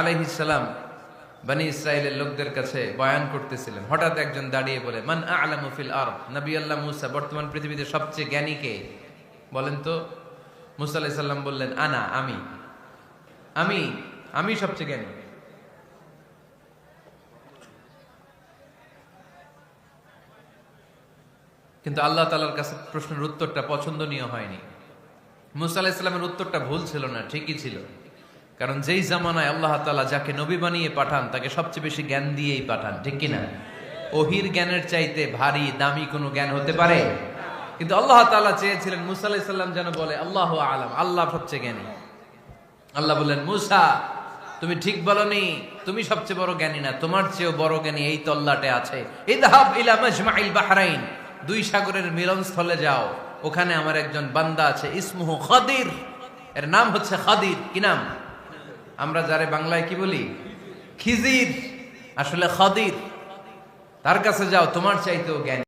আলাইহিস সালাম বনি ইসরাইলের লোকদের কাছে বয়ান করতেছিলেন। হঠাৎ একজন দাঁড়িয়ে বলে, মান আ'লামু ফিল আরদ, নবী আল্লাহ মুসা বর্তমান পৃথিবীতে সবচেয়ে জ্ঞানী কে বলেন তো? মুসা আলাইহিস সালাম বললেন, আনা, আমি আমি আমি সবচেয়ে জ্ঞানী। কিন্তু আল্লাহ তাআলার কাছে প্রশ্নের উত্তরটা পছন্দনীয় হয়নি। মুসা আলাইহিস সালামের উত্তরটা ভুল ছিল না, ঠিকই ছিল। কারণ যেই জামানায় আল্লাহ তাআলা যাকে নবী বানিয়ে পাঠান তাকে সবচেয়ে বেশি জ্ঞান দিয়েই পাঠান, ঠিক কিনা? ওহির জ্ঞানের চাইতে ভারী দামি কোনো জ্ঞান হতে পারে? কিন্তু আল্লাহ তাআলা চেয়েছিলেন মুসা আলাইহিস সালাম যেন বলে আল্লাহু আ'লাম, আল্লাহ সবচেয়ে জ্ঞানী। আল্লাহ বললেন, মুসা তুমি ঠিক বলনি, তুমি সবচেয়ে বড় জ্ঞানী না, তোমার চেয়েও বড় জ্ঞানী এই তল্লাটে আছে। ইযহাব ইলা মাজমাইল বাহরাইন, দুই সাগরের মিলনস্থলে যাও, ওখানে আমার একজন বান্দা আছে, ইসমুহু খাদির, এর নাম হচ্ছে খাদির। কি নাম? আমরা যারে বাংলায় কি বলি? খিজির, আসলে খাদির। তার কাছে যাও, তোমার চাইতেও জ্ঞানী।